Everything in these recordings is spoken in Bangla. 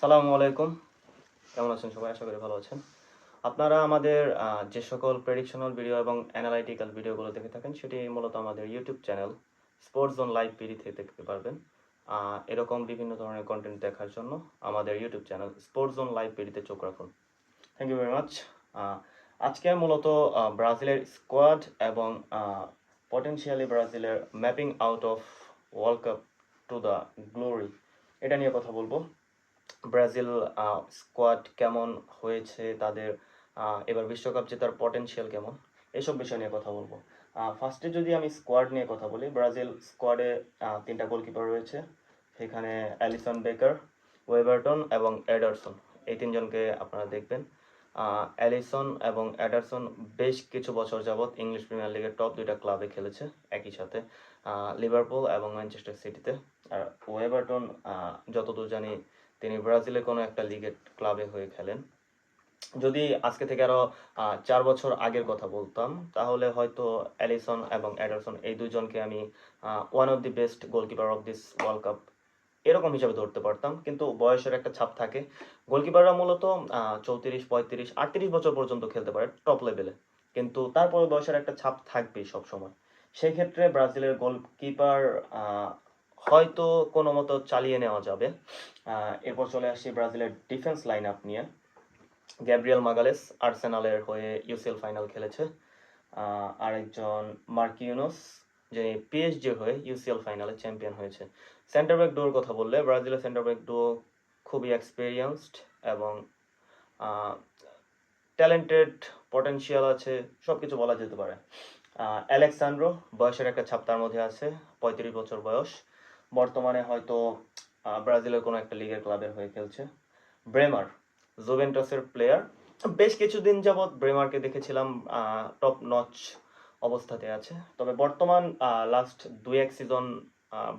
সালামু আলাইকুম। কেমন আছেন সবাই? আশা করি ভালো আছেন। আপনারা আমাদের যে সকল প্রেডিকশনাল ভিডিও এবং অ্যানালাইটিক্যাল ভিডিওগুলো দেখে থাকেন, সেটি মূলত আমাদের YouTube channel sports zone live পিডিতে দেখতে পারবেন। এরকম বিভিন্ন ধরনের কন্টেন্ট দেখার জন্য আমাদের YouTube channel sports zone live পিডিতে চোখ রাখুন। Thank you very much. আজকে মূলত ব্রাজিলের স্কোয়াড এবং পটেনশিয়ালি ব্রাজিলের mapping out of world cup to the glory, এটা নিয়ে কথা বলবো। ব্রাজিল স্কোয়াড কেমন হয়েছে, তাদের এবার বিশ্বকাপ জেতার পটেনশিয়াল কেমন, এসব বিষয় নিয়ে কথা বলবো। ফার্স্টে যদি আমি স্কোয়াড নিয়ে কথা বলি, ব্রাজিল স্কোয়াডে 3টা গোলকিপার রয়েছে। সেখানে অ্যালিসন বেকার, ওয়েবারটন এবং এডারসন, এই 3জনকে আপনারা দেখবেন। অ্যালিসন এবং এডারসন বেশ কিছু বছর যাবৎ ইংলিশ প্রিমিয়ার লিগের টপ 2টা ক্লাবে খেলেছে একই সাথে, লিভারপুল এবং ম্যানচেস্টার সিটিতে। আর ওয়েবারটন, যতদূর জানি, তিনি ব্রাজিলের কোনো একটা লিগের ক্লাবে হয়ে খেলেন। যদি আজকে থেকে আরও 4 বছর আগের কথা বলতাম, তাহলে হয়তো অ্যালিসন এবং এডারসন, এই দুজনকে আমি one of the best goalkeeper of this world cup এরকম হিসাবে ধরতে পারতাম। কিন্তু বয়সের একটা ছাপ থাকে। গোলকিপাররা মূলত 34, 35, 38 বছর পর্যন্ত খেলতে পারে টপ লেভেলে, কিন্তু তারপরে বয়সের একটা ছাপ থাকবেই সবসময়। সেই ক্ষেত্রে ব্রাজিলের গোলকিপার হয়তো কোনো মতো চালিয়ে নেওয়া যাবে। এরপর চলে আসি ব্রাজিলের ডিফেন্স লাইন আপ নিয়ে। গ্যাব্রিয়েল মাগালেস আর্সেনালের হয়ে ইউসিএল ফাইনাল খেলেছে। আরেকজন মার্কিউনোস, যিনি পিএসজির হয়ে ইউসিএল ফাইনালে চ্যাম্পিয়ন হয়েছে। সেন্টার ব্যাক ডুয়োর কথা বললে, ব্রাজিলের সেন্টার ব্যাক ডুয়ো খুবই এক্সপিরিয়েন্সড এবং ট্যালেন্টেড, পটেনশিয়াল আছে, সব কিছু বলা যেতে পারে। অ্যালেক্সান্ড্রো, বয়সের একটা ছাপ তার মধ্যে আছে, 35 বছর বয়স, বর্তমানে হয়তো ব্রাজিলের কোনো একটা লিগের ক্লাবের হয়ে খেলছে। ব্রেমার, জুভেন্টাসের প্লেয়ার, বেশ কিছুদিন যাবৎ ব্রেমারকে দেখেছিলাম টপ নচ অবস্থাতে আছে, তবে বর্তমান লাস্ট 2-1 সিজন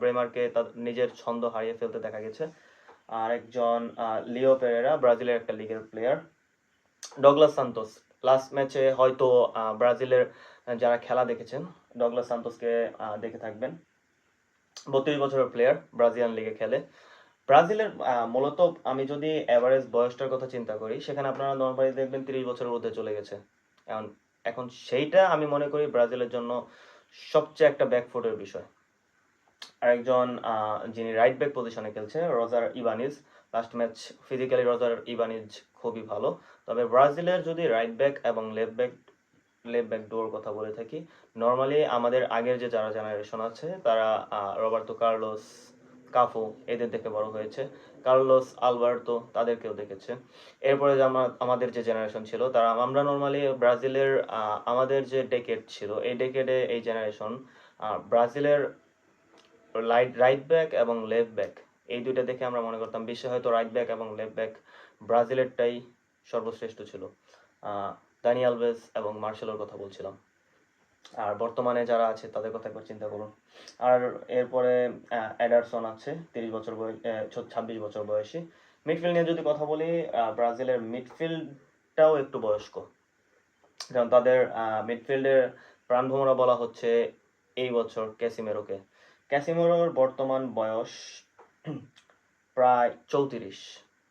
ব্রেমারকে তার নিজের ছন্দ হারিয়ে ফেলতে দেখা গেছে। আর একজন লিও পেরেরা, ব্রাজিলের একটা লিগের প্লেয়ার। ডগলাস সান্তোস, লাস্ট ম্যাচে হয়তো ব্রাজিলের যারা খেলা দেখেছেন ডগলাস সান্তোসকে দেখে থাকবেন। 32 বছরের প্লেয়ার, ব্রাজিলিয়ান লিগে খেলে। ব্রাজিলের মূলত আমি যদি অ্যাভারেজ বয়সটার কথা চিন্তা করি, সেখানে আপনারা নর্মালি দেখবেন 30 বছরের মধ্যে চলে গেছে। এখন সেইটা আমি মনে করি ব্রাজিলের জন্য সবচেয়ে একটা ব্যাকফুটের বিষয়। আরেকজন যিনি রাইট ব্যাক পজিশনে খেলছে, Roger Ibanez. Last match physically Roger Ibanez খুবই ভালো। তবে ব্রাজিলের যদি রাইট ব্যাক এবং লেফট ব্যাক ডোর কথা বলে থাকি, নর্মালি আমাদের আগের যে যারা জেনারেশন আছে তারা রবার্তো কার্লোস, কাফু, এদের দেখে বড় হয়েছে। কার্লোস আলবার্তো, তাদেরকেও দেখেছে। এরপরে যে আমাদের যে জেনারেশন ছিল, তারা আমরা নর্মালি ব্রাজিলের আমাদের যে ডেকেড ছিল, এই ডেকেডে এই জেনারেশন ব্রাজিলের রাইট ব্যাক এবং লেফট ব্যাক, এই দুইটা দেখে আমরা মনে করতাম বিশ্বে হয়তো রাইট ব্যাক এবং লেফট ব্যাক ব্রাজিলেরটাই সর্বশ্রেষ্ঠ ছিল। দানি আলভেস এবং মার্সেলোর কথা বলছিলাম। আর বর্তমানে যারা আছে তাদের কথা একবার চিন্তা করুন। আর এরপরে এডারসন আছে, 30 বছর বয়স, 26 বছর বয়সী। মিডফিল্ড নিয়ে যদি কথা বলি, ব্রাজিলের মিডফিল্ডটাও একটু বয়স্ক, কারণ তাদের মিডফিল্ডের প্রাণভোমরা বলা হচ্ছে এই বছর ক্যাসিমেরোকে। ক্যাসিমেরোর বর্তমান বয়স প্রায় 34।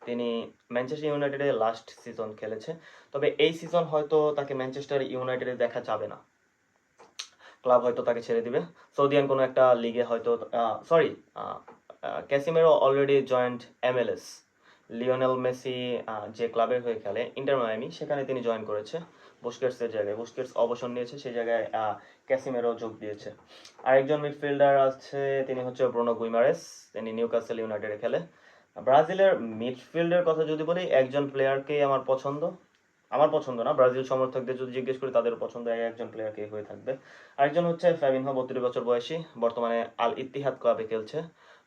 তিনি ম্যানচেস্টার ইউনাইটেডে লাস্ট সিজন খেলেছে, তবে এই সিজন হয়তো তাকে ম্যানচেস্টার ইউনাইটেডে দেখা যাবে না। ক্লাব হয়তো তাকে ছেড়ে দিবে সৌদিয়ান কোনো একটা লিগে হয়তো। Sorry, Casemiro already joint MLS. Lionel Messi যে ক্লাবের হয়ে খেলে ইন্টার মায়ামি, সেখানে তিনি জয়েন করেছে বুস্কেটসের জায়গায়। বুস্কেটস অবসর নিয়েছে, সেই জায়গায় ক্যাসিমেরো যোগ দিয়েছে। আরেকজন মিডফিল্ডার আছে, তিনি হচ্ছে ব্রুনো গুইমারেস, তিনি নিউক্যাসল ইউনাইটেডে খেলে। ব্রাজিলের মিডফিল্ডের কথা যদি বলি, একজন প্লেয়ারকেই আমার পছন্দ না, ব্রাজিল সমর্থকদের যদি জিজ্ঞেস করি তাদের পছন্দ একজন প্লেয়ারকে হয়ে থাকবে। আরেকজন হচ্ছে ফ্যাবিনহো, 32 বছর বয়সী, বর্তমানে আল ইত্তিহাদ ক্লাবে খেলছে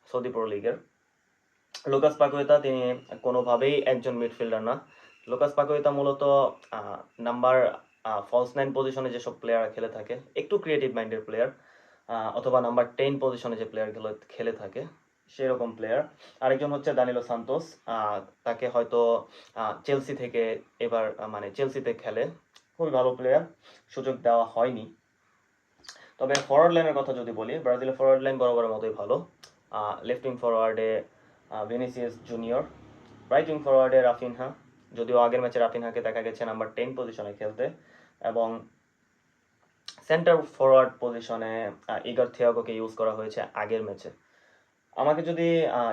সৌদি প্রো লিগের। লুকাস পাকুয়েতা, তিনি কোনোভাবেই একজন মিডফিল্ডার না। লুকাস পাকুয়েতা মূলত নাম্বার ফলস 9 পজিশনে যেসব প্লেয়ার খেলে থাকে, একটু ক্রিয়েটিভ মাইন্ডের প্লেয়ার, অথবা নাম্বার 10 পজিশনে যে প্লেয়ারগুলো খেলে থাকে সেরকম প্লেয়ার। আরেকজন হচ্ছে দানিলো সান্তোস, তাকে হয়তো চেলসি থেকে এবার মানে চেলসিতে খেলে, খুবই ভালো প্লেয়ার, সুযোগ দেওয়া হয়নি। তবে ফরওয়ার্ড লাইনের কথা যদি বলি, ব্রাজিলের ফরওয়ার্ড লাইন বরাবরের মতোই ভালো। লেফট উইং ফরওয়ার্ডে ভিনিসিয়াস জুনিয়র, রাইট উইং ফরওয়ার্ডে রাফিনহা, যদিও আগের ম্যাচে রাফিনহাকে দেখা গেছে নাম্বার 10 পজিশনে খেলতে, এবং সেন্টার ফরওয়ার্ড পজিশনে ইগর থিয়াগোকে ইউজ করা হয়েছে আগের ম্যাচে। আমাকে যদি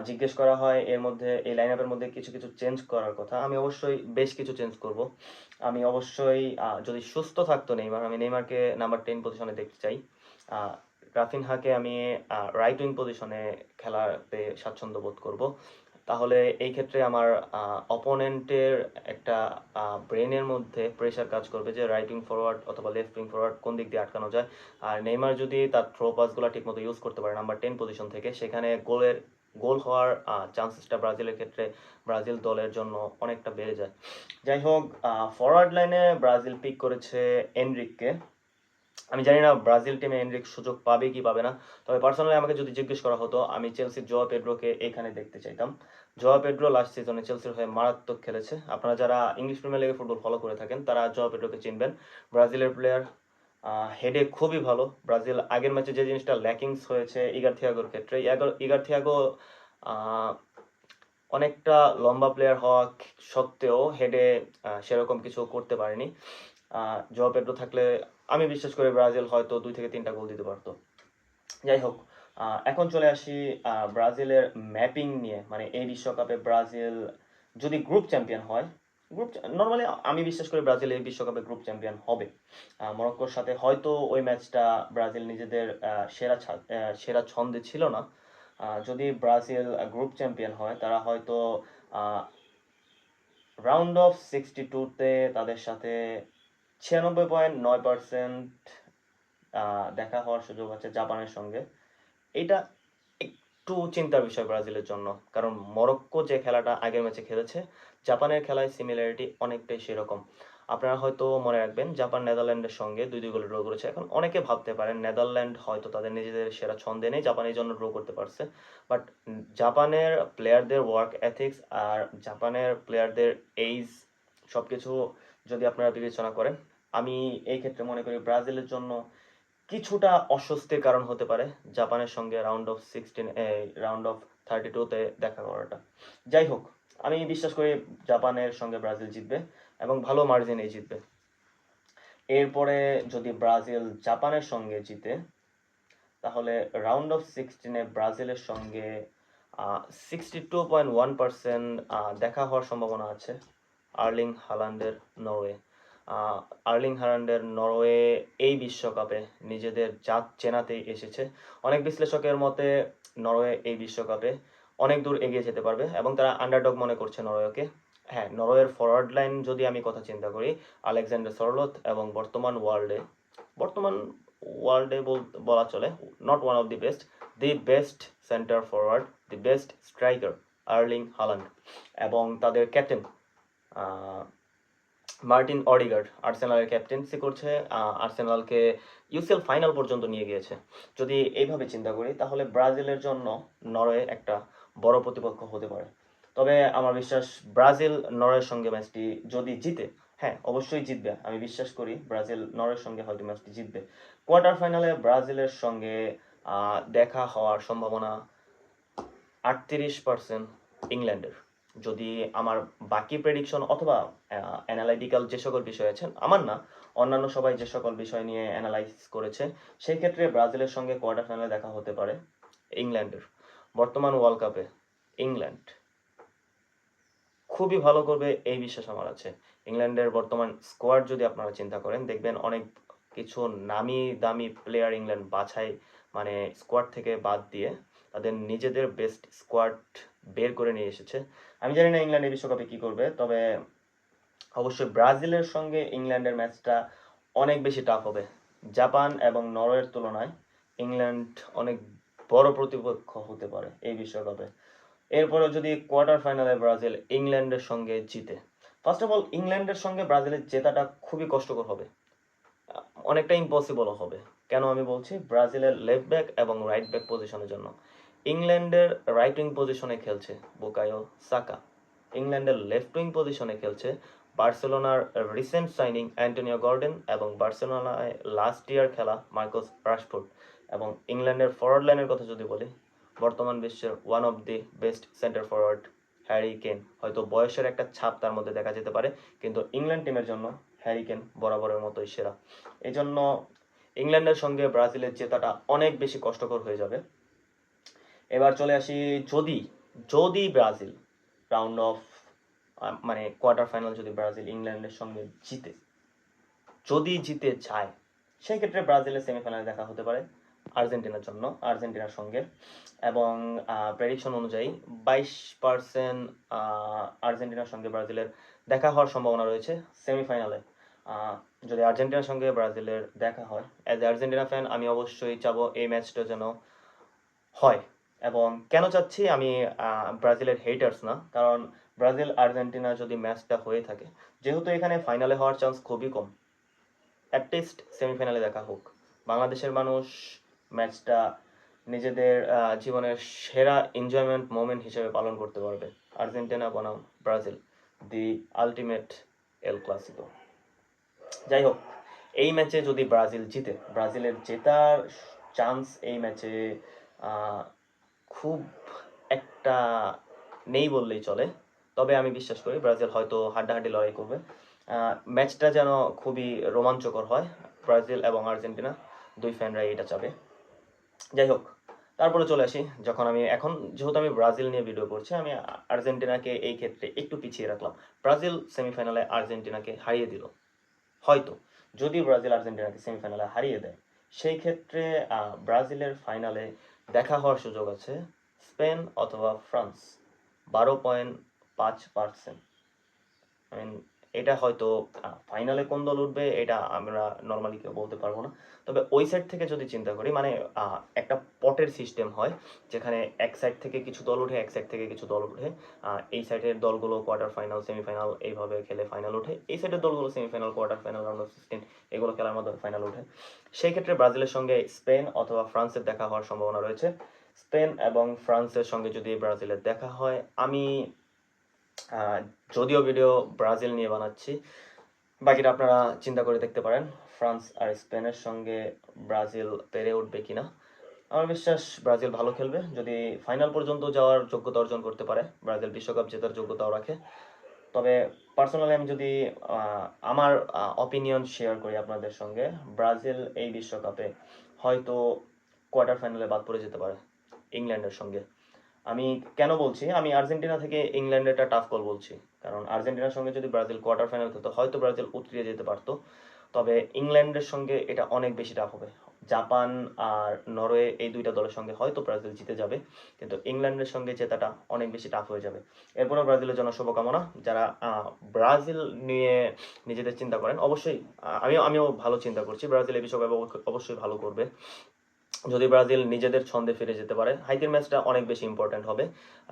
জিজ্ঞেস করা হয় এর মধ্যে, এই লাইন আপের মধ্যে কিছু কিছু চেঞ্জ করার কথা, আমি অবশ্যই বেশ কিছু চেঞ্জ করব। আমি অবশ্যই যদি সুস্থ থাকতো নেইমার, আমি নেইমারকে নাম্বার 10 পজিশনে দেখতে চাই। রাফিনহাকে আমি রাইট উইং পজিশনে খেলাতে স্বাচ্ছন্দ্য বোধ করব। তাহলে এই ক্ষেত্রে আমার অপোনেন্টের একটা ব্রেনের মধ্যে প্রেশার কাজ করবে যে রাইট উইং ফরওয়ার্ড অথবা লেফট উইং ফরওয়ার্ড কোন দিক দিয়ে আটকানো যায়। আর নেইমার যদি তার থ্রো পাসগুলো ঠিকমতো ইউজ করতে পারে নাম্বার 10 পজিশন থেকে, সেখানে গোল হওয়ার চান্সেসটা ব্রাজিলের ক্ষেত্রে, ব্রাজিল দলের জন্য অনেকটা বেড়ে যায়। যাই হোক, ফরওয়ার্ড লাইনে ব্রাজিল পিক করেছে এনরিককে। আমি জানি না ব্রাজিল টিমে এনরিক সুযোগ পাবে কি পাবে না, তবে পার্সোনালি আমাকে যদি জিজ্ঞেস করা হতো, আমি চেলসির জোয়া পেড্রোকে এখানে দেখতে চাইতাম। জোয়া পেড্রো লাস্ট সিজনে চেলসির হয়ে মারাত্মক খেলেছে। আপনারা যারা ইংলিশ প্রিমিয়ার লিগে ফুটবল ফলো করে থাকেন তারা জোয়া পেড্রোকে চিনবেন। ব্রাজিলের প্লেয়ার, হেডে খুবই ভালো। ব্রাজিল আগের ম্যাচে যে জিনিসটা ল্যাকিংস হয়েছে ইগার থিয়াগোর ক্ষেত্রে, ইগার থিয়াগো অনেকটা লম্বা প্লেয়ার হওয়া সত্ত্বেও হেডে সেরকম কিছু করতে পারেনি। জোয়া পেড্রো থাকলে আমি বিশ্বাস করি ব্রাজিল হয়তো 2 থেকে 3টা গোল দিতে পারতো। যাই হোক, এখন চলে আসি ব্রাজিলের ম্যাপিং নিয়ে। মানে এই বিশ্বকাপে ব্রাজিল যদি গ্রুপ চ্যাম্পিয়ন হয়, নর্মালি আমি বিশ্বাস করি ব্রাজিল এই বিশ্বকাপে গ্রুপ চ্যাম্পিয়ন হবে। মরক্কোর সাথে হয়তো ওই ম্যাচটা ব্রাজিল নিজেদের সেরা ছন্দে ছিল না। যদি ব্রাজিল গ্রুপ চ্যাম্পিয়ন হয়, তারা হয়তো রাউন্ড অফ 62-তে তাদের সাথে 96.9% দেখা হওয়ার সুযোগ আছে জাপানের সঙ্গে। এটা একটু চিন্তার বিষয় ব্রাজিলের জন্য, কারণ মরক্কো যে খেলাটা আগের ম্যাচে খেলেছে, জাপানের খেলায় সিমিলারিটি অনেকটাই সেরকম। আপনারা হয়তো মনে রাখবেন জাপান নেদারল্যান্ডের সঙ্গে 2-2 গোলে ড্র করেছে। এখন অনেকে ভাবতে পারেন নেদারল্যান্ড হয়তো তাদের নিজেদের সেরা ছন্দে নেই, জাপান এই জন্য ড্র করতে পারছে। বাট জাপানের প্লেয়ারদের ওয়ার্ক এথিক্স আর জাপানের প্লেয়ারদের এইজ সব কিছু যদি আপনারা বিবেচনা করেন, আমি এই ক্ষেত্রে মনে করি ব্রাজিলের জন্য কিছুটা অস্বস্তির কারণ হতে পারে জাপানের সঙ্গে রাউন্ড অফ 32-তে দেখা করাটা। যাই হোক, আমি বিশ্বাস করি জাপানের সঙ্গে ব্রাজিল জিতবে এবং ভালো মার্জিনেই জিতবে। এরপরে যদি ব্রাজিল জাপানের সঙ্গে জিতে, তাহলে রাউন্ড অফ 16-এ ব্রাজিলের সঙ্গে 62.1% দেখা হওয়ার সম্ভাবনা আছে আর্লিং হালান্ডের নরওয়ে। আর্লিং হালান্ডের নরওয়ে এই বিশ্বকাপে নিজেদের জাত চেনাতেই এসেছে। অনেক বিশ্লেষকের মতে নরওয়ে এই বিশ্বকাপে অনেক দূর এগিয়ে যেতে পারবে এবং তারা আন্ডারডগ মনে করছে নরওয়েকে। হ্যাঁ, নরওয়ের ফরওয়ার্ড লাইন যদি আমি কথা চিন্তা করি, আলেকজান্ডার সরলথ এবং বর্তমান ওয়ার্ল্ডে বলা চলে not one of the best centre forward, the best striker Erling Haaland, এবং তাদের ক্যাপ্টেন মার্টিন অডিগার্ড আর্সেনালের ক্যাপ্টেন্সি করছে, আর্সেনালকে ইউসিএল ফাইনাল পর্যন্ত নিয়ে গিয়েছে। যদি এইভাবে চিন্তা করি, তাহলে ব্রাজিলের জন্য নরওয়ে একটা বড় প্রতিপক্ষ হতে পারে। তবে আমার বিশ্বাস ব্রাজিল নরওয়ের সঙ্গে ম্যাচটি যদি জিতে, হ্যাঁ অবশ্যই জিতবে, আমি বিশ্বাস করি ব্রাজিল নরওয়ের সঙ্গে হয়তো ম্যাচটি জিতবে। কোয়ার্টার ফাইনালে ব্রাজিলের সঙ্গে দেখা হওয়ার সম্ভাবনা 38% ইংল্যান্ডের। যদি আমার বাকি প্রেডিকশন অথবা অ্যানালাইটিক্যাল যে সকল বিষয় আছে, আমার না অন্যান্য সবাই যে সকল বিষয় নিয়ে অ্যানালাইসিস করেছে, সেই ক্ষেত্রে ব্রাজিলের সঙ্গে কোয়ার্টার ফাইনালে দেখা হতে পারে ইংল্যান্ডের। বর্তমান ওয়ার্ল্ড কাপে ইংল্যান্ড খুবই ভালো করবে এই বিশ্বাস আমার আছে। ইংল্যান্ডের বর্তমান স্কোয়াড যদি আপনারা চিন্তা করেন, দেখবেন অনেক কিছু নামি দামি প্লেয়ার ইংল্যান্ড বাছাই, মানে স্কোয়াড থেকে বাদ দিয়ে তাদের নিজেদের বেস্ট স্কোয়াড বের করে নিয়ে এসেছে। আমি জানি না ইংল্যান্ড এই বিশ্বকাপে কী করবে, তবে অবশ্যই ব্রাজিলের সঙ্গে ইংল্যান্ডের ম্যাচটা অনেক বেশি টাফ হবে। জাপান এবং নরওয়ের তুলনায় ইংল্যান্ড অনেক বড় প্রতিপক্ষ হতে পারে এই বিশ্বকাপে। এরপরে যদি কোয়ার্টার ফাইনালে ব্রাজিল ইংল্যান্ডের সঙ্গে জিতে, ফার্স্ট অফ অল ইংল্যান্ডের সঙ্গে ব্রাজিলের জেতাটা খুবই কষ্টকর হবে, অনেকটা ইম্পসিবলও হবে। কেন আমি বলছি? ব্রাজিলের লেফট ব্যাক এবং রাইট ব্যাক পজিশনের জন্য। ইংল্যান্ডের রাইট উইং পজিশনে খেলছে বুকায়ো সাকা, ইংল্যান্ডের লেফট উইং পজিশনে খেলছে বার্সেলোনার রিসেন্ট সাইনিং অ্যান্টোনিও গর্ডন এবং বার্সেলোনায় লাস্ট ইয়ার খেলা মার্কাস রাশফোর্ড। এবং ইংল্যান্ডের ফরওয়ার্ড লাইনের কথা যদি বলি, বর্তমান বিশ্বের one of the best centre forward Harry Kane. হয়তো বয়সের একটা ছাপ তার মধ্যে দেখা যেতে পারে, কিন্তু ইংল্যান্ড টিমের জন্য হ্যারি কেন বরাবরের মতোই সেরা। এই জন্য ইংল্যান্ডের সঙ্গে ব্রাজিলের জেতাটা অনেক বেশি কষ্টকর হয়ে যাবে। এবার চলে আসি, যদি যদি ব্রাজিল রাউন্ড অফ মানে কোয়ার্টার ফাইনাল যদি ব্রাজিল ইংল্যান্ডের সঙ্গে যদি জিতে যায়, সেই ক্ষেত্রে ব্রাজিলের সেমিফাইনালে দেখা হতে পারে আর্জেন্টিনার সঙ্গে। এবং প্রেডিকশন অনুযায়ী 22% আর্জেন্টিনার সঙ্গে ব্রাজিলের দেখা হওয়ার সম্ভাবনা রয়েছে সেমিফাইনালে। যদি আর্জেন্টিনার সঙ্গে ব্রাজিলের দেখা হয়, অ্যাজ এ আর্জেন্টিনা ফ্যান আমি অবশ্যই চাবো এই ম্যাচটা যেন হয়। এবং কেন চাচ্ছি, আমি ব্রাজিলের হেটার্স না, কারণ ব্রাজিল আর্জেন্টিনা যদি ম্যাচটা হয়ে থাকে, যেহেতু এখানে ফাইনালে হওয়ার চান্স খুবই কম, অ্যাটলিস্ট সেমিফাইনালে দেখা হোক। বাংলাদেশের মানুষ ম্যাচটা নিজেদের জীবনের সেরা এনজয়মেন্ট মোমেন্ট হিসেবে পালন করতে পারবে। আর্জেন্টিনা বনাম Brazil, the ultimate El Clasico. যাই হোক, এই ম্যাচে যদি ব্রাজিল জিতে, ব্রাজিলের জেতার চান্স এই ম্যাচে খুব একটা নেই বললেই চলে। তবে আমি বিশ্বাস করি ব্রাজিল হয়তো হাড্ডাহাড্ডি লড়াই করবে। ম্যাচটা যেন খুবই রোমাঞ্চকর হয়, ব্রাজিল এবং আর্জেন্টিনা দুই ফ্যানরাই এটা চাবে। যাই হোক, তারপরে চলে আসি, যখন যেহেতু আমি ব্রাজিল নিয়ে ভিডিও করছি, আমি আর্জেন্টিনাকে এই ক্ষেত্রে একটু পিছিয়ে রাখলাম। ব্রাজিল সেমিফাইনালে আর্জেন্টিনাকে হারিয়ে দিল, হয়তো যদি ব্রাজিল আর্জেন্টিনাকে সেমিফাইনালে হারিয়ে দেয়, সেই ক্ষেত্রে ব্রাজিলের ফাইনালে দেখা হওয়ার সুযোগ আছে স্পেন অথবা ফ্রান্স। 12.5%। আই মিন, এটা হয়তো ফাইনালে কোন দল উঠবে এটা আমরা নর্মালি কেউ বলতে পারবো না। তবে ওই সাইড থেকে যদি চিন্তা করি, মানে একটা পটের সিস্টেম হয়, যেখানে এক সাইড থেকে কিছু দল উঠে, এক সাইড থেকে কিছু দল উঠে। এই সাইডের দলগুলো কোয়ার্টার ফাইনাল, সেমিফাইনাল এইভাবে খেলে ফাইনাল ওঠে। এই সাইডের দলগুলো semifinal, quarter final, round of 16 এগুলো খেলার মাধ্যমে ফাইনাল ওঠে। সেই ক্ষেত্রে ব্রাজিলের সঙ্গে স্পেন অথবা ফ্রান্সের দেখা হওয়ার সম্ভাবনা রয়েছে। স্পেন এবং ফ্রান্সের সঙ্গে যদি ব্রাজিলের দেখা হয়, আমি যদিও ভিডিও ব্রাজিল নিয়ে বানাচ্ছি, বাকিটা আপনারা চিন্তা করে দেখতে পারেন ফ্রান্স আর স্পেনের সঙ্গে ব্রাজিল পেরে উঠবে কিনা। আমার বিশ্বাস ব্রাজিল ভালো খেলবে। যদি ফাইনাল পর্যন্ত যাওয়ার যোগ্যতা অর্জন করতে পারে, ব্রাজিল বিশ্বকাপ জেতার যোগ্যতাও রাখে। তবে পার্সোনালি আমি যদি আমার অপিনিয়ন শেয়ার করি আপনাদের সঙ্গে, ব্রাজিল এই বিশ্বকাপে হয়তো কোয়ার্টার ফাইনালে বাদ পড়ে যেতে পারে ইংল্যান্ডের সঙ্গে। আমি কেন বলছি, আমি আর্জেন্টিনা থেকে ইংল্যান্ডেরটা টাফ কল বলছি, কারণ আর্জেন্টিনার সঙ্গে যদি ব্রাজিল কোয়ার্টার ফাইনাল খেলতো, হয়তো ব্রাজিল উতরিয়ে যেতে পারতো। তবে ইংল্যান্ডের সঙ্গে এটা অনেক বেশি টাফ হবে। জাপান আর নরওয়ে এই দুইটা দলের সঙ্গে হয়তো ব্রাজিল জিতে যাবে, কিন্তু ইংল্যান্ডের সঙ্গে জেতাটা অনেক বেশি টাফ হয়ে যাবে। এরপরেও ব্রাজিলের জন্য শুভকামনা। যারা ব্রাজিল নিয়ে নিজেদের চিন্তা করেন, অবশ্যই আমিও ভালো চিন্তা করছি, ব্রাজিল এই বিশ্বকাপে অবশ্যই ভালো করবে। যদি ব্রাজিল নিজেদের ছন্দে ফিরে যেতে পারে, হাইতির ম্যাচটা অনেক বেশি ইম্পর্টেন্ট হবে।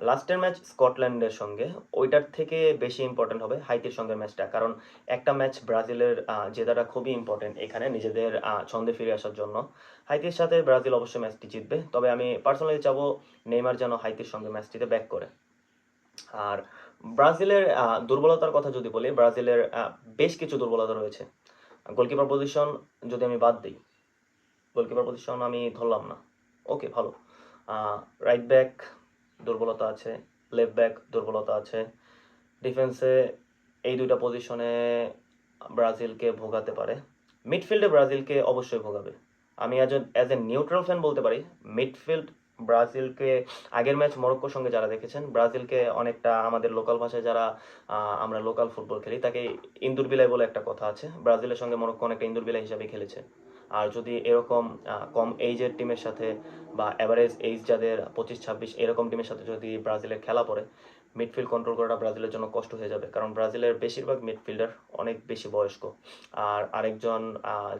লাস্টের ম্যাচ স্কটল্যান্ডের সঙ্গে, ওইটার থেকে বেশি ইম্পর্টেন্ট হবে হাইতির সঙ্গে ম্যাচটা, কারণ একটা ম্যাচ ব্রাজিলের জেতাটা খুবই ইম্পর্টেন্ট এখানে নিজেদের ছন্দে ফিরে আসার জন্য। হাইতির সাথে ব্রাজিল অবশ্যই ম্যাচটি জিতবে, তবে আমি পার্সোনালি চাবো নেইমার যেন হাইতির সঙ্গে ম্যাচটিতে ব্যাক করে। আর ব্রাজিলের দুর্বলতার কথা যদি বলি, ব্রাজিলের বেশ কিছু দুর্বলতা রয়েছে। গোলকিপার পজিশন যদি আমি বাদ দিই, গোলকিপার পজিশন আমি ধরলাম না, ওকে ভালো। রাইট ব্যাক দুর্বলতা আছে, লেফট ব্যাক দুর্বলতা আছে। ডিফেন্সে এই দুইটা পজিশনে ব্রাজিলকে ভোগাতে পারে। মিডফিল্ডে ব্রাজিলকে অবশ্যই ভোগাবে। আমি অ্যাজ এ নিউট্রাল ফ্যান বলতে পারি, মিডফিল্ড ব্রাজিলকে, আগের ম্যাচ মরক্কোর সঙ্গে যারা দেখেছেন, ব্রাজিলকে অনেকটা আমাদের লোকাল ভাষায় যারা আমরা লোকাল ফুটবল খেলি, তাকে ইন্দুর বিলাই বলে একটা কথা আছে, ব্রাজিলের সঙ্গে মরক্কো অনেকটা ইন্দুর বিলাই হিসাবে খেলেছে। আর যদি এরকম কম এইজের টিমের সাথে বা অ্যাভারেজ এইজ যাদের 25-26 এরকম টিমের সাথে যদি ব্রাজিলের খেলা পড়ে, মিডফিল্ড কন্ট্রোল করাটা ব্রাজিলের জন্য কষ্ট হয়ে যাবে, কারণ ব্রাজিলের বেশিরভাগ মিডফিল্ডার অনেক বেশি বয়স্ক। আর আরেকজন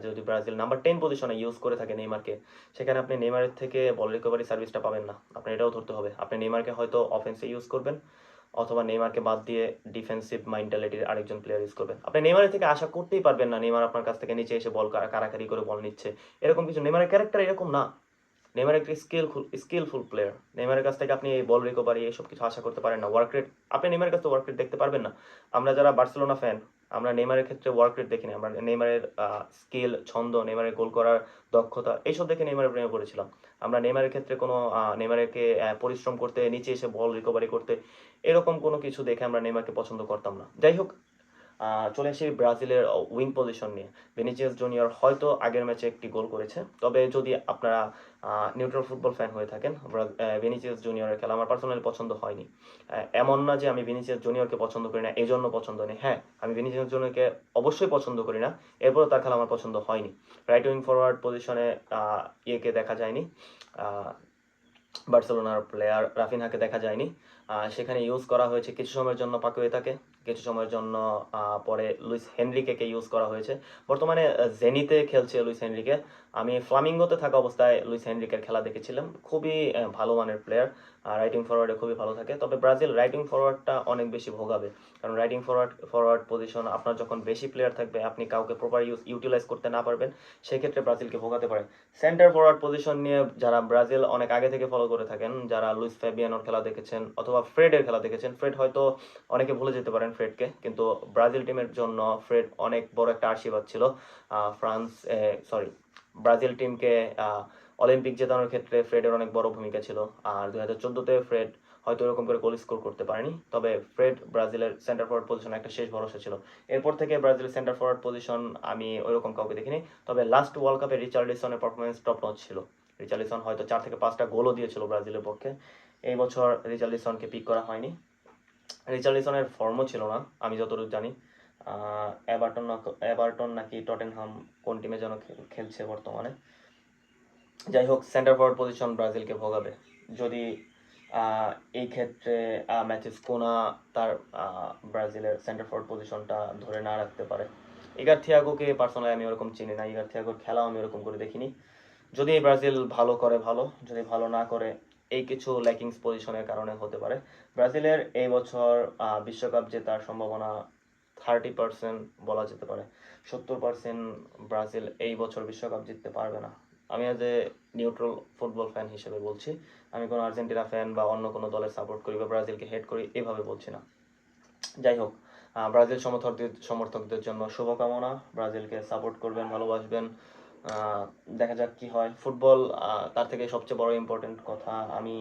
যদি ব্রাজিল নাম্বার 10 পজিশনে ইউজ করে থাকে নেইমারকে, সেখানে আপনি নেইমারের থেকে বল রিকভারি সার্ভিসটা পাবেন না। আপনি এটাও ধরতে হবে, আপনি নেইমারকে হয়তো অফেন্সে ইউজ করবেন, অথবা নেইমারকে বাদ দিয়ে ডিফেন্সিভ মেন্টালিটির আরেকজন প্লেয়ার ইউজ করবেন। আপনি নেইমারের থেকে আশা করতেই পারবেন না নেইমার আপনার কাছ থেকে নিচে এসে বল কারাকারি করে বল নিচ্ছে, এরকম কিছু। নেইমারের ক্যারেক্টার এরকম না। নেইমার একটা স্কিলফুল প্লেয়ার। নেইমারের কাছ থেকে আপনি এই বল রিকভারি এসব কিছু আশা করতে পারেন না। ওয়ার্ক রেট, আপনি নেইমারের কাছে ওয়ার্ক রেট দেখতে পারবেন না। আমরা যারা বার্সেলোনা ফ্যান, আমরা নেইমারের ক্ষেত্রে ওয়ার্ক রেট দেখি না। আমরা নেইমারের স্কিল, ছন্দ, নেইমারের গোল করার দক্ষতা এইসব দেখে নেইমারের প্রেমে পড়েছিলাম। আমরা নেইমারের ক্ষেত্রে কোনো নেইমারকে পরিশ্রম করতে, নিচে এসে বল রিকভারি করতে, এরকম কোনো কিছু দেখে আমরা নেইমারকে পছন্দ করতাম না। যাই হোক, চলে আসি ব্রাজিলের উইং পজিশন নিয়ে। ভিনিসিয়াস জুনিয়র হয়তো আগের ম্যাচে একটি গোল করেছে, তবে যদি আপনারা নিউট্রাল ফুটবল ফ্যান হয়ে থাকেন, ভিনিসিয়াস জুনিয়রের খেলা আমার পার্সোনালি পছন্দ হয়নি। এমন না যে আমি ভিনিসিয়াস জুনিয়রকে পছন্দ করি না, এই জন্য পছন্দ নেই। হ্যাঁ, আমি ভিনিসিয়াস জুনিয়রকে অবশ্যই পছন্দ করি না, এরপরও তার খেলা আমার পছন্দ হয়নি। রাইট উইং ফরওয়ার্ড পজিশনে ইয়েকে দেখা যায়নি, বার্সেলোনার প্লেয়ার রাফিনহাকে দেখা যায়নি। সেখানে ইউজ করা হয়েছে কিছু সময়ের জন্য পাকুয়েতাকে, কিছু সময়ের জন্য পরে লুইস হেনরিকেকে ইউজ করা হয়েছে। বর্তমানে জেনিতে খেলছে লুইস হেনরিকে। আমি ফ্লামিঙ্গোতে থাকা অবস্থায় লুইস হেনরিকের খেলা দেখেছিলাম, খুবই ভালো মানের প্লেয়ার, রাইটিং ফরওয়ার্ডে খুবই ভালো থাকে। তবে ব্রাজিল রাইটিং ফরওয়ার্ডটা অনেক বেশি ভোগাবে, কারণ রাইটিং ফরওয়ার্ড পজিশন আপনার যখন বেশি প্লেয়ার থাকবে, আপনি কাউকে প্রপার ইউটিলাইজ করতে না পারবেন, সেক্ষেত্রে ব্রাজিলকে ভোগাতে পারে। সেন্টার ফরওয়ার্ড পজিশন নিয়ে যারা ব্রাজিল অনেক আগে থেকে ফলো করে থাকেন, যারা লুইস ফ্যাবিয়ানোর খেলা দেখেছেন অথবা ফ্রেডের খেলা দেখেছেন, ফ্রেড হয়তো অনেকে ভুলে যেতে পারেন ফ্রেডকে, কিন্তু ব্রাজিল টিমের জন্য ফ্রেড অনেক বড় একটা আশীর্বাদ ছিল। ব্রাজিল টিমকে অলিম্পিক জেতানোর ক্ষেত্রে ফ্রেডের অনেক বড় ভূমিকা ছিল। আর 2014-তে ফ্রেড হয়তো এরকম করে গোল স্কোর করতে পারেনি, তবে ফ্রেড ব্রাজিলের সেন্টার ফরওয়ার্ড পজিশনে একটা শেষ ভরসা ছিল। এরপর থেকে ব্রাজিলের সেন্টার ফরওয়ার্ড পজিশন আমি ওইরকম কাউকে দেখিনি। তবে লাস্ট ওয়ার্ল্ড কাপে রিচার্লিসনের পারফরমেন্স টপ নচ ছিল। রিচার্লিসন হয়তো 4 থেকে 5টা গোলও দিয়েছিল ব্রাজিলের পক্ষে। এই বছর রিচার্লিসনকে পিক করা হয়নি, রিচার্লিসনের ফর্মও ছিল না আমি যতটুকু জানি। এভারটন নাকি টটেনহাম কোন টিমে যেন খেলছে বর্তমানে। যাই হোক, সেন্টার ফরওয়ার্ড পজিশন ব্রাজিলকে ভোগাবে যদি এই ক্ষেত্রে ম্যাথিস কুনা তার ব্রাজিলের সেন্টার ফরওয়ার্ড পজিশনটা ধরে না রাখতে পারে। ইগার থিয়াগোকে পার্সোনালি আমি ওরকম চিনি না, ইগার থিয়াগোর খেলাও আমি ওরকম করে দেখিনি। যদি ব্রাজিল ভালো করে ভালো, যদি ভালো না করে এই কিছু ল্যাকিংস পজিশনের কারণে হতে পারে। ব্রাজিলের এই বছর বিশ্বকাপ জেতার সম্ভাবনা 30% বলা যেতে পারে। 70% ব্রাজিল এই বছর বিশ্বকাপ জিততে পারবে না। আমি as a neutral football fan হিসেবে বলছি, আমি কোনো আর্জেন্টিনা ফ্যান বা অন্য কোনো দলের সাপোর্ট করি বা ব্রাজিলকে হেট করি এভাবে বলছি না। যাই হোক, ব্রাজিল সমর্থকদের জন্য শুভকামনা, ব্রাজিলকে সাপোর্ট করবেন, ভালোবাসবেন। দেখা যাক কি হয়। ফুটবল তার থেকে সবচেয়ে বড় ইম্পর্টেন্ট কথা, আমি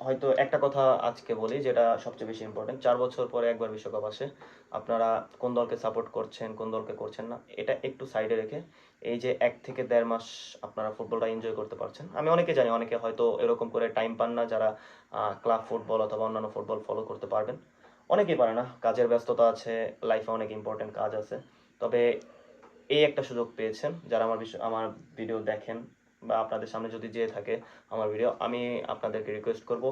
হয়তো একটা কথা আজকে বলি যেটা সবচেয়ে বেশি ইম্পর্টেন্ট। 4 বছর পরে একবার বিশ্বকাপ আসে। আপনারা কোন দলকে সাপোর্ট করছেন, কোন দলকে করছেন না, এটা একটু সাইডে রেখে এই যে 1 থেকে 1.5 মাস আপনারা ফুটবলটা এনজয় করতে পারছেন। আমি অনেকে জানি, অনেকে হয়তো এরকম করে টাইম পান না, যারা ক্লাব ফুটবল অথবা অন্যান্য ফুটবল ফলো করতে পারবেন। অনেকেই পারে না, কাজের ব্যস্ততা আছে, লাইফে অনেক ইম্পর্টেন্ট কাজ আছে। তবে এই একটা সুযোগ পেয়েছেন, যারা আমার ভিডিও দেখেন বা আপনাদের সামনে যদি যেয়ে থাকে আমার ভিডিও, আমি আপনাদেরকে রিকোয়েস্ট করব,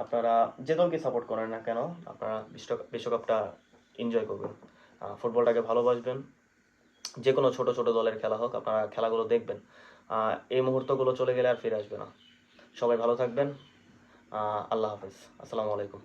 আপনারা যে দলকে সাপোর্ট করেন না কেন, আপনারা বিশ্বকাপটা এনজয় করবেন, ফুটবলটাকে ভালোবাসবেন। যে কোনো ছোট ছোট দলের খেলা হোক, আপনারা খেলাগুলো দেখবেন। এই মুহূর্তগুলো চলে গেলে আর ফিরে আসবে না। সবাই ভালো থাকবেন। আল্লাহ হাফেজ, আসসালামু আলাইকুম।